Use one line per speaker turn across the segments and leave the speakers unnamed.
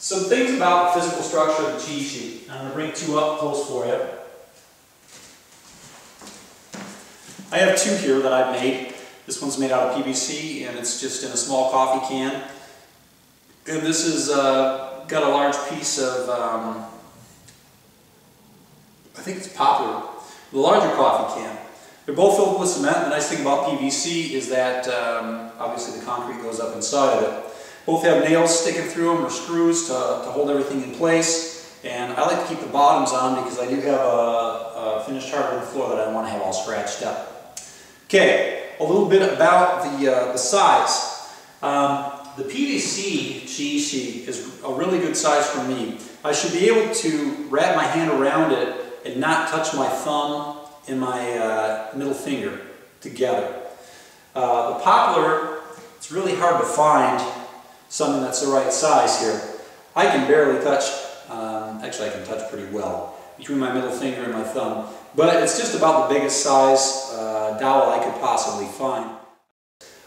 Some things about the physical structure of the cheat sheet. I'm going to bring two up close for you. I have two here that I've made. This one's made out of PVC and it's just in a small coffee can. And this is got a large piece of, I think it's poplar, the larger coffee can. They're both filled with cement. The nice thing about PVC is that obviously the concrete goes up inside of it. Both have nails sticking through them or screws to hold everything in place. And I like to keep the bottoms on because I do have a finished hardwood floor that I don't want to have all scratched up. Okay, a little bit about the size. The PVC cheat sheet is a really good size for me. I should be able to wrap my hand around it and not touch my thumb and my middle finger together. The poplar, it's really hard to find something that's the right size here. I can barely touch, actually I can touch pretty well, between my middle finger and my thumb. But it's just about the biggest size dowel I could possibly find.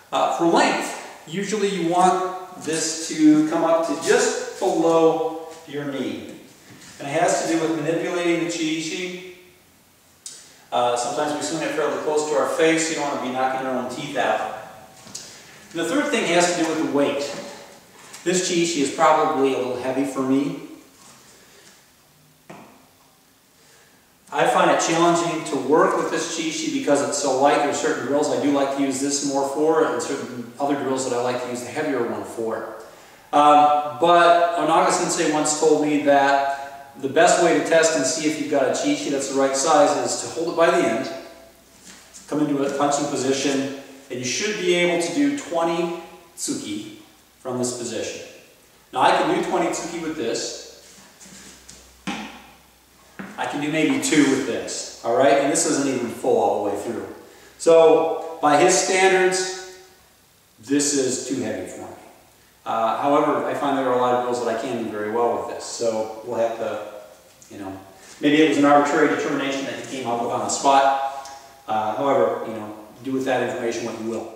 For length, usually you want this to come up to just below your knee. And it has to do with manipulating the cheat sheet. Sometimes we swing it fairly close to our face. You don't want to be knocking your own teeth out. And the third thing has to do with the weight. This cheat sheet is probably a little heavy for me. I find it challenging to work with this cheat sheet because it's so light. There are certain drills I do like to use this more for, and certain other drills that I like to use the heavier one for. But Onaga Sensei once told me that the best way to test and see if you've got a cheat sheet that's the right size is to hold it by the end, come into a punching position, and you should be able to do 20 tsuki from this position. Now I can do 20 tsuki with this. I can do maybe 2 with this, all right? And this isn't even full all the way through. So by his standards, this is too heavy for me. However, I find there are a lot of drills that I can do very well with this. So we'll have to, you know, maybe it was an arbitrary determination that he came up with on the spot. However, you know, do with that information what you will.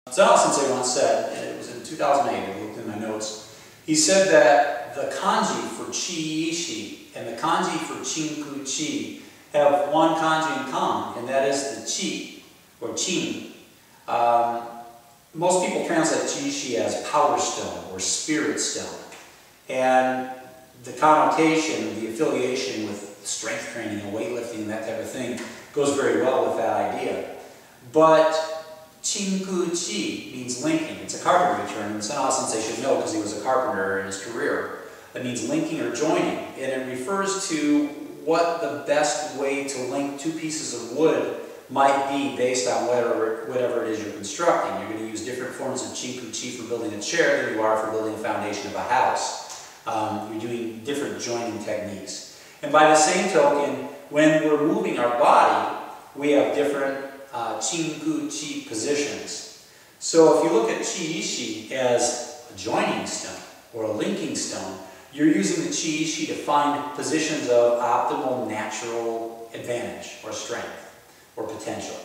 Onaga Sensei once said, and it was in 2008, I looked in my notes, he said that the kanji for chi-ishi and the kanji for chinku-chi have one kanji in common, and that is the chi, or chin. Most people translate chi-ishi as power stone or spirit stone. And the connotation, the affiliation with strength training and weightlifting and that type of thing goes very well with that idea. But chinku-chi means linking. It's a carpentry term, and Onaga Sensei should know because he was a carpenter in his career. It means linking or joining, and it refers to what the best way to link two pieces of wood might be based on whatever it is you're constructing. You're going to use different forms of chinku-chi for building a chair than you are for building the foundation of a house. You're doing different joining techniques. And by the same token, when we're moving our body, we have different chinku-chi positions. So if you look at chi-ishi as a joining stone or a linking stone, you're using the chi-ishi to find positions of optimal natural advantage or strength or potential.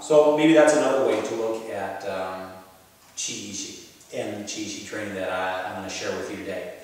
So maybe that's another way to look at chi-ishi and the chi-ishi training that I'm going to share with you today.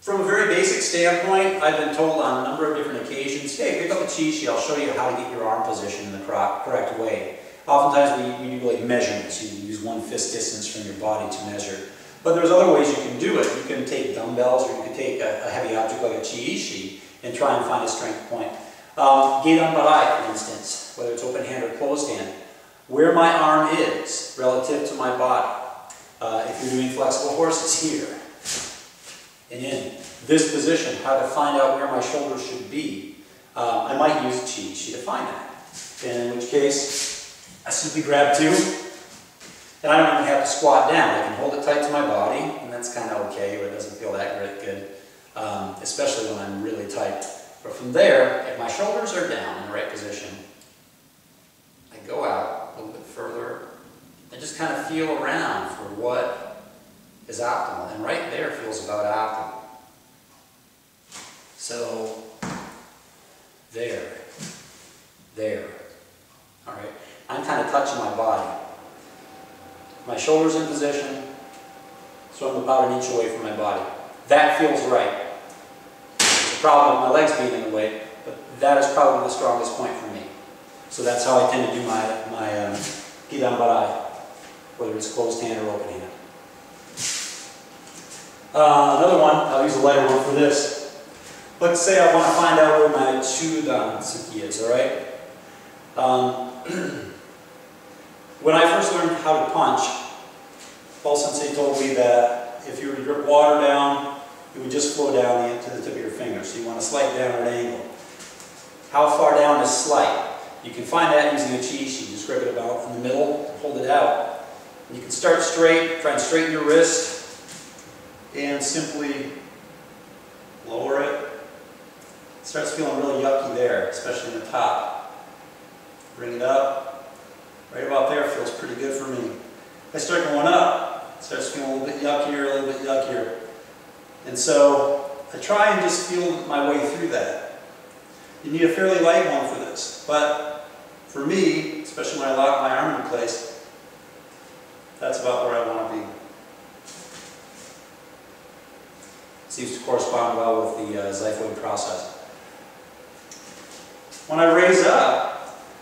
From a very basic standpoint, I've been told on a number of different occasions, hey, pick up a chi-ishi, I'll show you how to get your arm position in the correct way. Oftentimes we do like measurements. You use one fist distance from your body to measure. But there's other ways you can do it. You can take dumbbells, or you can take a heavy object like a chi-ishi and try and find a strength point. Geidan barai, for instance, whether it's open hand or closed hand, where my arm is relative to my body. If you're doing flexible horses, here. And in this position, how to find out where my shoulders should be. I might use a chi-ishi to find that. And in which case, I simply grab 2, and I don't even have to squat down. I can hold it tight to my body, and that's kind of okay, but it doesn't feel that great good, especially when I'm really tight. But from there, if my shoulders are down in the right position, I go out a little bit further and just kind of feel around for what is optimal. And right there feels about optimal. So, there. All right. I'm kind of touching my body. My shoulders in position, throwing the powder an inch away from my body. That feels right. There's a problem with my legs being in the way, but that is probably the strongest point for me. So that's how I tend to do my gidan barai, whether it's closed hand or open hand. Another one, I'll use a lighter one for this. Let's say I want to find out where my chudan tsuki is, alright? When I first learned how to punch, Paul Sensei told me that if you were to drip water down, it would just flow down to the tip of your finger. So you want to slide down at an angle. How far down is slide? You can find that using a chi-ishi. Just grip it about in the middle, hold it out. And you can start straight, try and straighten your wrist, and simply lower it. It starts feeling really yucky there, especially in the top. Bring it up. Right about there feels pretty good for me. If I start going up, it starts feeling a little bit yuckier, a little bit yuckier. And so I try and just feel my way through that. You need a fairly light one for this, but for me, especially when I lock my arm in place, that's about where I want to be. Seems to correspond well with the xiphoid process. When I raise up,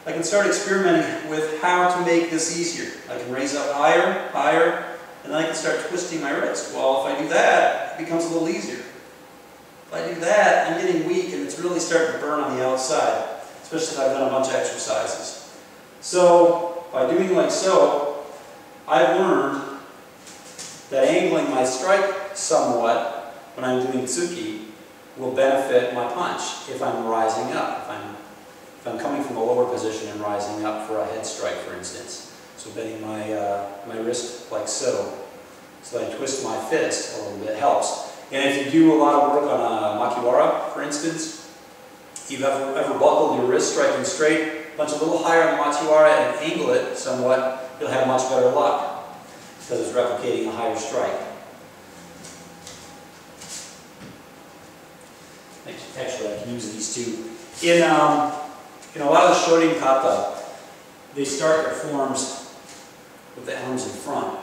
I can start experimenting with how to make this easier. I can raise up higher, higher, and then I can start twisting my wrist. Well, if I do that, it becomes a little easier. If I do that, I'm getting weak and it's really starting to burn on the outside, especially if I've done a bunch of exercises. So, by doing like so, I've learned that angling my strike somewhat when I'm doing tsuki will benefit my punch if I'm rising up, if I'm coming from a lower position and rising up for a head strike, for instance. So bending my wrist like so, so that I twist my fist a little bit helps. And if you do a lot of work on a makiwara, for instance, you've ever buckled your wrist striking straight, punch a little higher on the makiwara and angle it somewhat, you'll have much better luck because it's replicating a higher strike. Actually, I can use these two. In a lot of the shorin kata, they start their forms with the arms in front.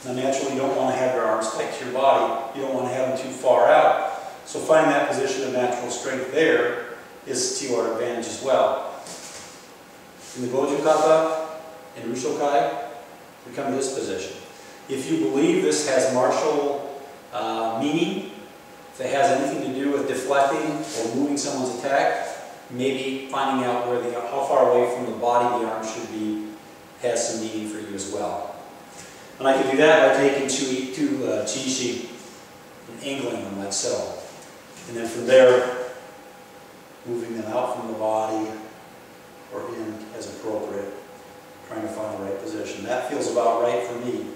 Now naturally you don't want to have your arms tight to your body, you don't want to have them too far out. So finding that position of natural strength there is to your advantage as well. In the Goju kata and Rushokai, we come to this position. If you believe this has martial meaning, if it has anything to do with deflecting or moving someone's attack, maybe finding out how far away from the body the arm should be has some meaning for you as well. And I can do that by taking two chi-ishi and angling them like so. And then from there, moving them out from the body or in as appropriate, trying to find the right position. That feels about right for me.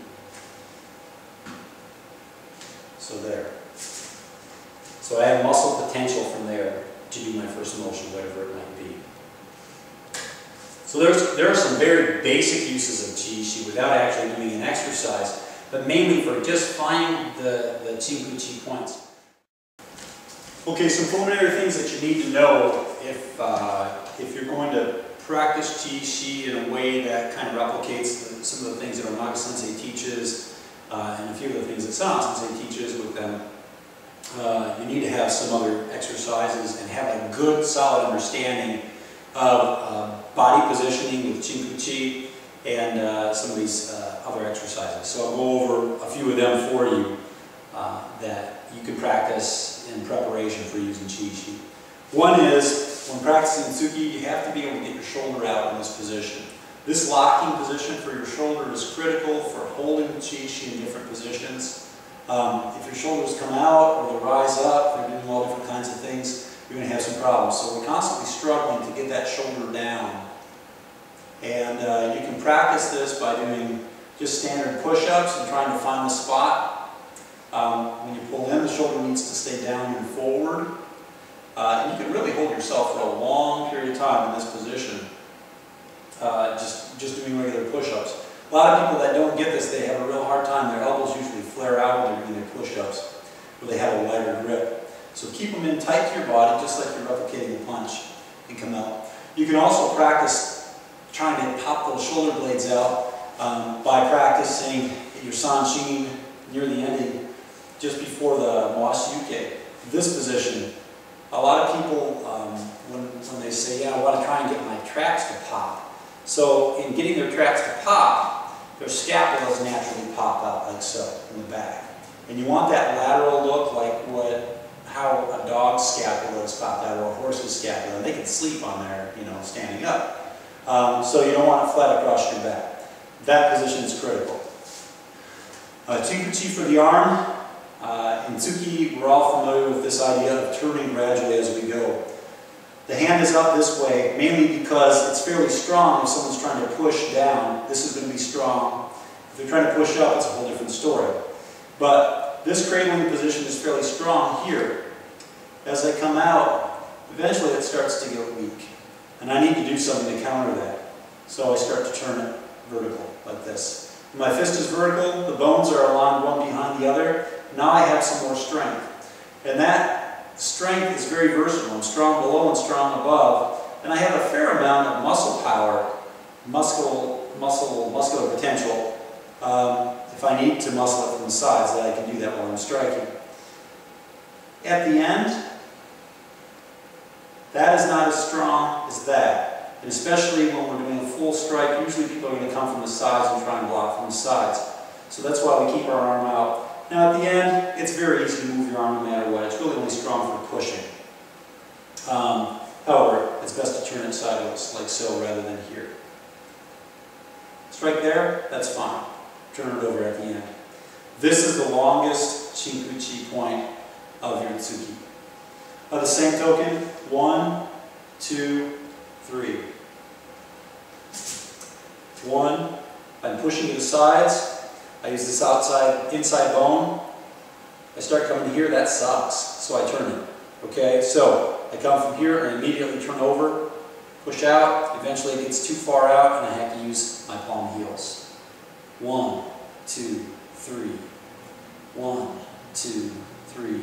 So there. So I have muscle potential from there to do my first motion, whatever it might be. So there are some very basic uses of chi-ishi without actually doing an exercise, but mainly for just finding the chinkuchi points. Okay, some preliminary things that you need to know if you're going to practice chi-ishi in a way that kind of replicates some of the things that Onaga Sensei teaches and a few of the things that Sana Sensei teaches with them. You need to have some other exercises and have a good, solid understanding of body positioning with chinkuchi and some of these other exercises. So I'll go over a few of them for you that you can practice in preparation for using chi-ishi. One is, when practicing tsuki, you have to be able to get your shoulder out in this position. This locking position for your shoulder is critical for holding the chi-ishi in different positions. If your shoulders come out or they rise up, they're doing all different kinds of things, you're going to have some problems. So we're constantly struggling to get that shoulder down. And you can practice this by doing just standard push-ups and trying to find the spot. When you pull in, the shoulder needs to stay down and forward. And you can really hold yourself for a long period of time in this position, just doing regular push-ups. A lot of people that don't get this, they have a real hard time. Their elbows usually flare out when they're doing their push-ups, where they have a lighter grip. So keep them in tight to your body, just like you're replicating a punch, and come out. You can also practice trying to pop those shoulder blades out by practicing your sanshin near the ending, just before the moashiyuke. This position, a lot of people, when they say, yeah, I want to try and get my traps to pop. So in getting their traps to pop, their scapulas naturally pop out like so in the back. And you want that lateral look like how a dog's scapula is popped out or a horse's scapula. And they can sleep on there, standing up. So you don't want it flat across your back. That position is critical. Chinkuchi for the arm. In Tsuki, we're all familiar with this idea of turning gradually as we go. The hand is up this way, mainly because it's fairly strong if someone's trying to push down. This is going to be strong. If they're trying to push up, it's a whole different story. But this cradling position is fairly strong here. As I come out, eventually it starts to get weak. And I need to do something to counter that. So I start to turn it vertical, like this. When my fist is vertical, the bones are aligned one behind the other. Now I have some more strength. And that strength is very versatile. I'm strong below and strong above. And I have a fair amount of muscle power, muscular potential, if I need to muscle it from the sides, that I can do that while I'm striking. At the end, that is not as strong as that. And especially when we're doing a full strike, usually people are going to come from the sides and try and block from the sides. So that's why we keep our arm out. Now at the end, it's very easy to move your arm no matter what. It's really only strong for pushing. However, it's best to turn it sideways, like so, rather than here. Strike there, that's fine. Turn it over at the end. This is the longest Chinkuchi point of your Tsuki. By the same token, 1, 2, 3. 1, I'm pushing to the sides. I use this inside bone. I start coming here, that sucks, so I turn it. Okay, so I come from here and immediately turn over, push out, eventually it gets too far out and I have to use my palm heels. 1, 2, 3. 1, 2, 3.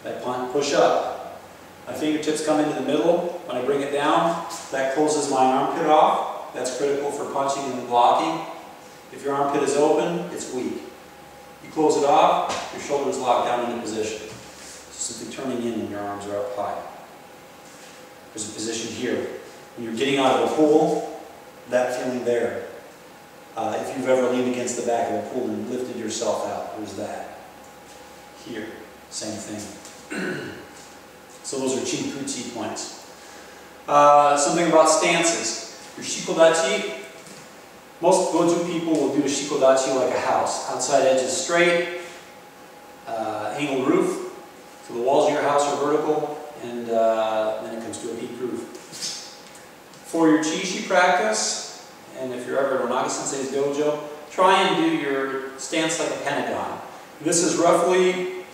I push up. My fingertips come into the middle. When I bring it down, that closes my armpit off. That's critical for punching and blocking. If your armpit is open, it's weak. You close it off, your shoulder is locked down into position. So simply turning in when your arms are up high. There's a position here. When you're getting out of a pool, that feeling there. If you've ever leaned against the back of a pool and lifted yourself out, there's that. Here, same thing. So those are Chinkuchi points. Something about stances. Your shikodachi. Most goju people will do a shikodachi like a house. Outside edge is straight, angled roof, so the walls of your house are vertical, and then it comes to a peaked roof. For your Chishi practice, and if you're ever at Onaga Sensei's dojo, try and do your stance like a pentagon. This is roughly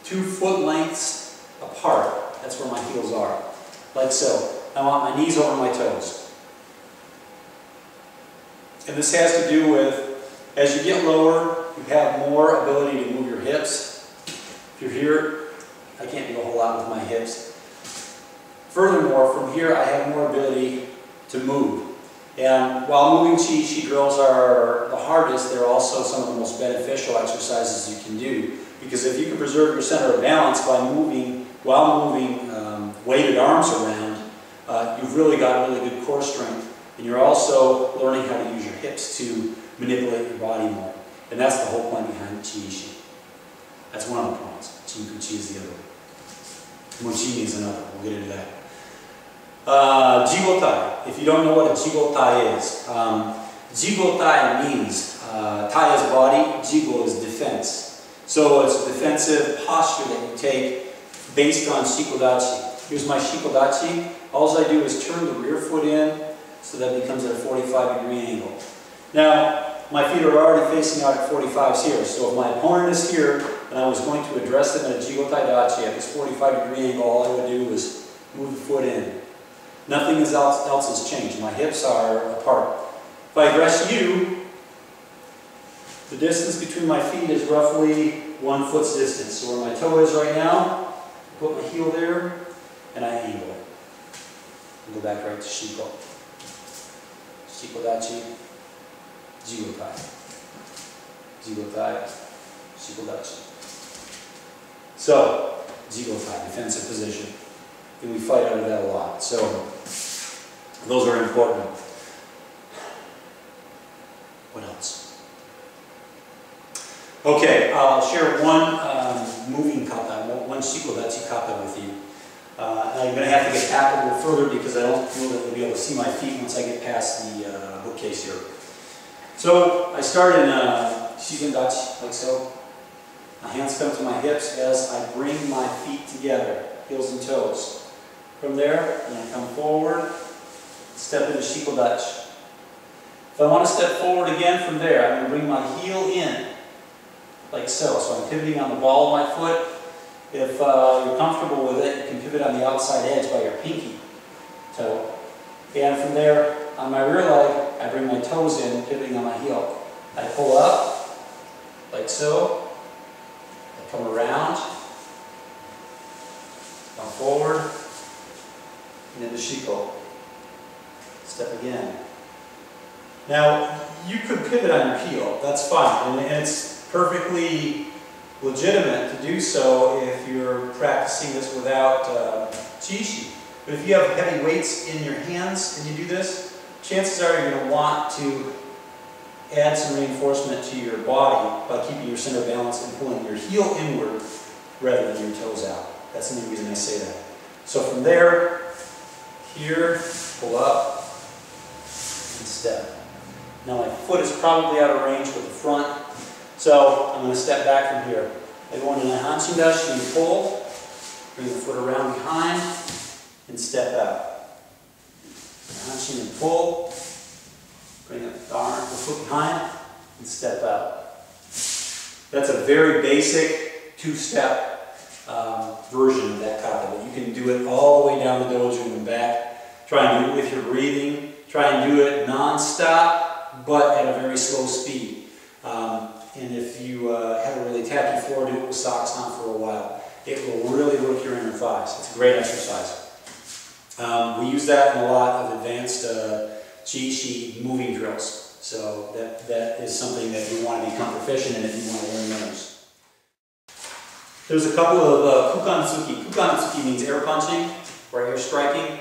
2 foot lengths apart. That's where my heels are, like so. I want my knees over my toes. And this has to do with, as you get lower, you have more ability to move your hips. If you're here, I can't do a whole lot with my hips. Furthermore, from here, I have more ability to move. And while moving Chi drills are the hardest, they're also some of the most beneficial exercises you can do. Because if you can preserve your center of balance by moving, while moving weighted arms around, you've really got really good core strength. And you're also learning how to use your hips to manipulate your body more. And that's the whole point behind Chi-Ishi. That's one of the points. Chinkuchi is the other one. Mochini is another. We'll get into that. Jigotai. If you don't know what a jigotai is, jigotai means tai is body, jigo is defense. So it's a defensive posture that you take based on shikodachi. Here's my shikodachi. All I do is turn the rear foot in, so that becomes at a 45-degree angle. Now, my feet are already facing out at 45s here, so if my opponent is here, and I was going to address them at a jigotai dachi at this 45-degree angle, all I would do is move the foot in. Nothing else has changed. My hips are apart. If I address you, the distance between my feet is roughly 1 foot's distance. So where my toe is right now, I put my heel there, and I angle it. And go back right to Shiko. shikodachi, jigotai. Jigotai, shikodachi. So, jigotai, defensive position. And we fight out of that a lot. So, those are important. What else? Okay, I'll share one moving kata, one shikodachi kata with you. Now you're going to have to get back a little further because I don't know that you'll be able to see my feet once I get past the bookcase here. So I start in shigendachi, like so. My hands come to my hips as I bring my feet together, heels and toes. From there, I'm going to come forward, step into shikodachi. If I want to step forward again from there, I'm going to bring my heel in, like so. So I'm pivoting on the ball of my foot. If you're comfortable with it, you can pivot on the outside edge by your pinky toe. And from there, on my rear leg, I bring my toes in, pivoting on my heel. I pull up, like so. I come around, come forward, and into shiko. Step again. Now, you could pivot on your heel, that's fine, and it's perfectly legitimate to do so if you're practicing this without Chishi. But if you have heavy weights in your hands and you do this, chances are you're going to want to add some reinforcement to your body by keeping your center balance and pulling your heel inward rather than your toes out. That's the only reason I say that. So from there, here, pull up, and step. Now my foot is probably out of range with the front, so I'm going to step back from here. I go into my hanshin dashi and pull, bring the foot around behind, and step out. Hanshin and pull, bring the foot behind, and step out. That's a very basic two-step version of that kata, but you can do it all the way down the dojo and back. Try and do it with your breathing. Try and do it non-stop, but at a very slow speed. And if you have a really tacky floor, do it with socks on for a while. It will really work your inner thighs. It's a great exercise. We use that in a lot of advanced Jishi moving drills. So that is something that you want to become proficient in if you want to learn those. There's a couple of kukansuki. Kukansuki means air punching or air striking.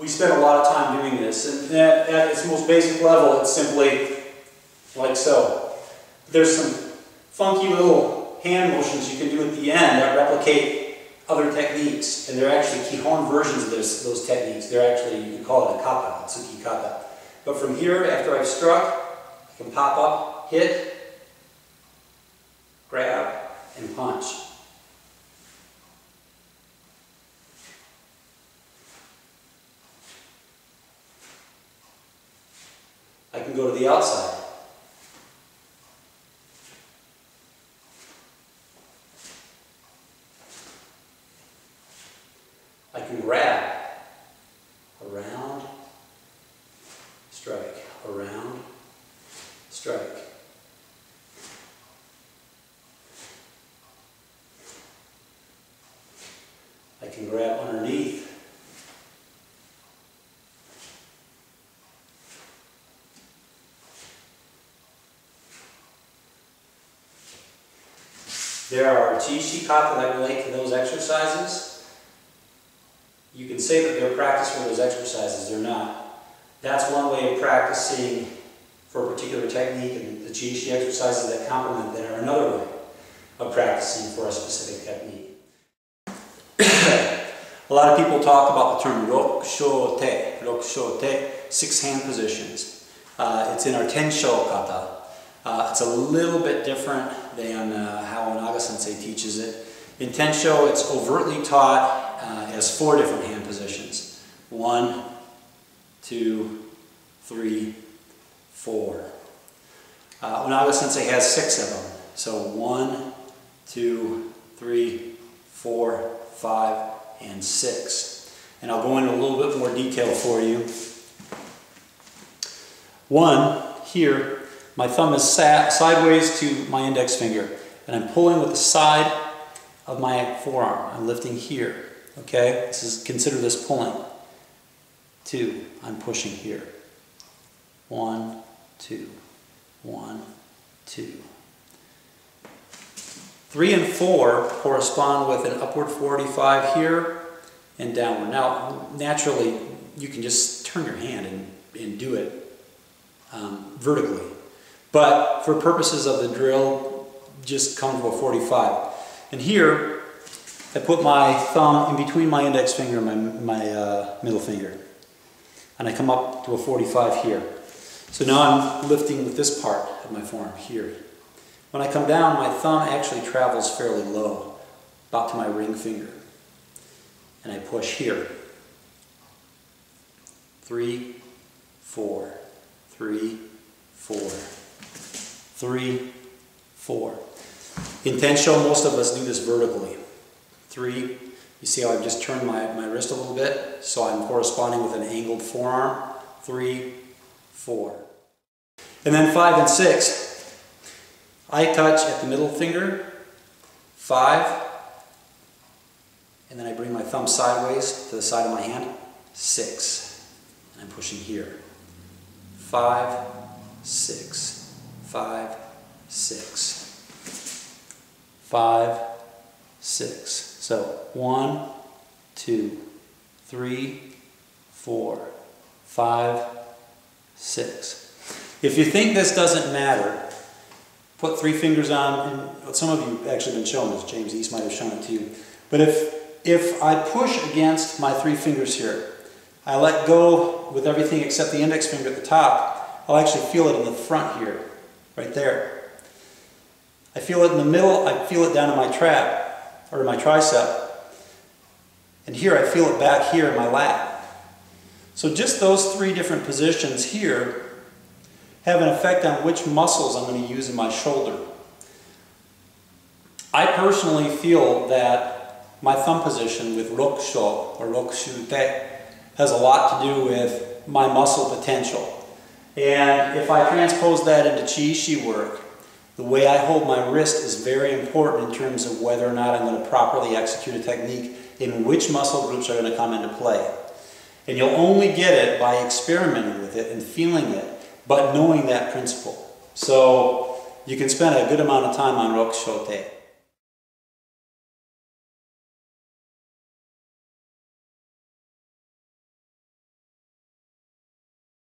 We spend a lot of time doing this, and at its most basic level, it's simply like so. There's some funky little hand motions you can do at the end that replicate other techniques, and they're actually Kihon versions of those techniques. They're actually, you can call it a kata, tsuki kata. But from here, after I've struck, I can pop up, hit, grab, and punch. I can go to the outside. I can grab, around, strike, around, strike. I can grab underneath. There are Jishi kata that relate to those exercises. You can say that they're practice for those exercises, they're not. That's one way of practicing for a particular technique, and the Jishi exercises that complement that are another way of practicing for a specific technique. A lot of people talk about the term rokushote, 6 hand positions. It's in our tensho kata. It's a little bit different than how Onaga Sensei teaches it. In tensho, it's overtly taught as 4 different hand positions. 1, 2, 3, 4. Onaga Sensei has 6 of them. So 1, 2, 3, 4, 5, and 6. And I'll go into a little bit more detail for you. 1, here, my thumb is sideways to my index finger, and I'm pulling with the side of my forearm. I'm lifting here, okay? Consider this pulling. 2, I'm pushing here. 1, 2, 1, 2. 3 and 4 correspond with an upward 45 here and downward. Now, naturally, you can just turn your hand and do it vertically. But for purposes of the drill, just come to a 45. And here, I put my thumb in between my index finger and my middle finger. And I come up to a 45 here. So now I'm lifting with this part of my forearm here. When I come down, my thumb actually travels fairly low, about to my ring finger. And I push here. 3, 4, 3, 4, 3, 4. In Tensho, most of us do this vertically. 3, you see how I've just turned my wrist a little bit? So I'm corresponding with an angled forearm. 3, 4. And then 5 and 6. I touch at the middle finger, 5, and then I bring my thumb sideways to the side of my hand, 6, and I'm pushing here, 5, 6, 5, 6, 5, 6. So 1, 2, 3, 4, 5, 6. If you think this doesn't matter, put 3 fingers on, and some of you have actually been shown this, James East might have shown it to you. But if I push against my 3 fingers here, I let go with everything except the index finger at the top, I'll actually feel it in the front here, right there. I feel it in the middle, I feel it down in my trap, or in my tricep. And here I feel it back here in my lat. So just those 3 different positions here have an effect on which muscles I'm going to use in my shoulder. I personally feel that my thumb position with Rokusho or Rokushute has a lot to do with my muscle potential. And if I transpose that into Chiishi work, the way I hold my wrist is very important in terms of whether or not I'm going to properly execute a technique in which muscle groups are going to come into play. And you'll only get it by experimenting with it and feeling it, but knowing that principle. So you can spend a good amount of time on Rokushote.